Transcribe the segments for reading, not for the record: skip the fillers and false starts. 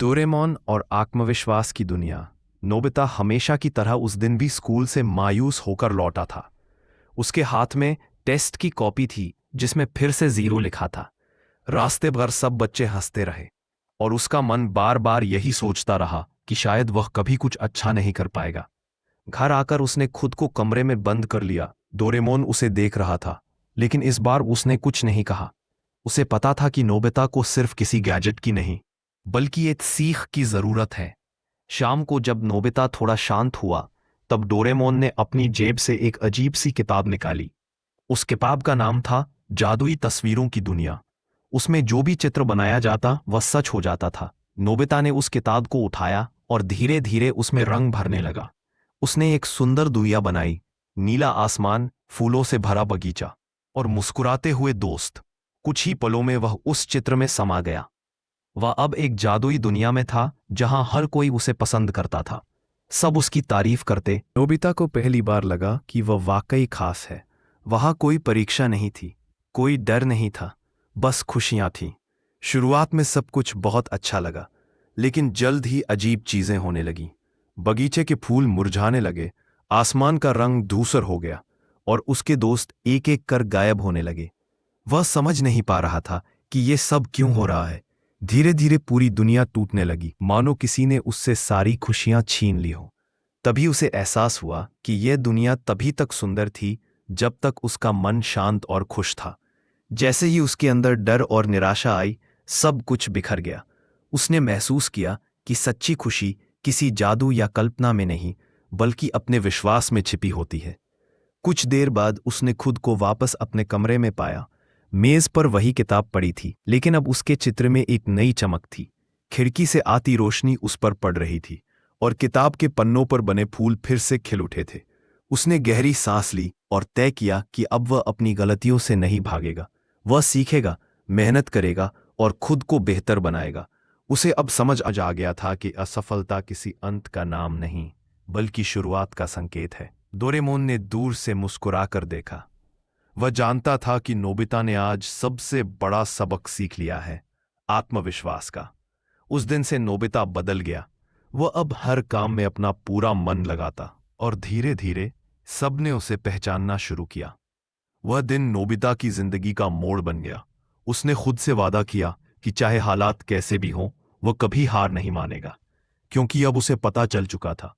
Doraemon और आत्मविश्वास की दुनिया। नोबिता हमेशा की तरह उस दिन भी स्कूल से मायूस होकर लौटा था। उसके हाथ में टेस्ट की कॉपी थी जिसमें फिर से 0 लिखा था। रास्ते भर सब बच्चे हंसते रहे और उसका मन बार बार यही सोचता रहा कि शायद वह कभी कुछ अच्छा नहीं कर पाएगा। घर आकर उसने खुद को कमरे में बंद कर लिया। डोरेमोन उसे देख रहा था, लेकिन इस बार उसने कुछ नहीं कहा। उसे पता था कि नोबिता को सिर्फ किसी गैजेट की नहीं, बल्कि एक सीख की जरूरत है। शाम को जब नोबिता थोड़ा शांत हुआ, तब डोरेमोन ने अपनी जेब से एक अजीब सी किताब निकाली। उस किताब का नाम था जादुई तस्वीरों की दुनिया। उसमें जो भी चित्र बनाया जाता वह सच हो जाता था। नोबिता ने उस किताब को उठाया और धीरे धीरे उसमें रंग भरने लगा। उसने एक सुंदर दुनिया बनाई, नीला आसमान, फूलों से भरा बगीचा और मुस्कुराते हुए दोस्त। कुछ ही पलों में वह उस चित्र में समा गया। वह अब एक जादुई दुनिया में था जहां हर कोई उसे पसंद करता था। सब उसकी तारीफ करते। नोबिता को पहली बार लगा कि वह वाकई खास है। वहां कोई परीक्षा नहीं थी, कोई डर नहीं था, बस खुशियां थीं। शुरुआत में सब कुछ बहुत अच्छा लगा, लेकिन जल्द ही अजीब चीजें होने लगीं। बगीचे के फूल मुरझाने लगे, आसमान का रंग धूसर हो गया और उसके दोस्त एक एक कर गायब होने लगे। वह समझ नहीं पा रहा था कि ये सब क्यों हो रहा है। धीरे धीरे पूरी दुनिया टूटने लगी, मानो किसी ने उससे सारी खुशियां छीन ली हो। तभी उसे एहसास हुआ कि यह दुनिया तभी तक सुंदर थी जब तक उसका मन शांत और खुश था। जैसे ही उसके अंदर डर और निराशा आई, सब कुछ बिखर गया। उसने महसूस किया कि सच्ची खुशी किसी जादू या कल्पना में नहीं, बल्कि अपने विश्वास में छिपी होती है। कुछ देर बाद उसने खुद को वापस अपने कमरे में पाया। मेज पर वही किताब पड़ी थी, लेकिन अब उसके चित्र में एक नई चमक थी। खिड़की से आती रोशनी उस पर पड़ रही थी और किताब के पन्नों पर बने फूल फिर से खिल उठे थे। उसने गहरी सांस ली और तय किया कि अब वह अपनी गलतियों से नहीं भागेगा। वह सीखेगा, मेहनत करेगा और खुद को बेहतर बनाएगा। उसे अब समझ आ गया था कि असफलता किसी अंत का नाम नहीं, बल्कि शुरुआत का संकेत है। डोरेमोन ने दूर से मुस्कुराकर देखा। वह जानता था कि नोबिता ने आज सबसे बड़ा सबक सीख लिया है, आत्मविश्वास का। उस दिन से नोबिता बदल गया। वह अब हर काम में अपना पूरा मन लगाता और धीरे धीरे सबने उसे पहचानना शुरू किया। वह दिन नोबिता की जिंदगी का मोड़ बन गया। उसने खुद से वादा किया कि चाहे हालात कैसे भी हों, वह कभी हार नहीं मानेगा, क्योंकि अब उसे पता चल चुका था,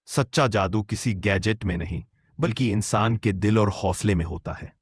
सच्चा जादू किसी गैजेट में नहीं, बल्कि इंसान के दिल और हौसले में होता है।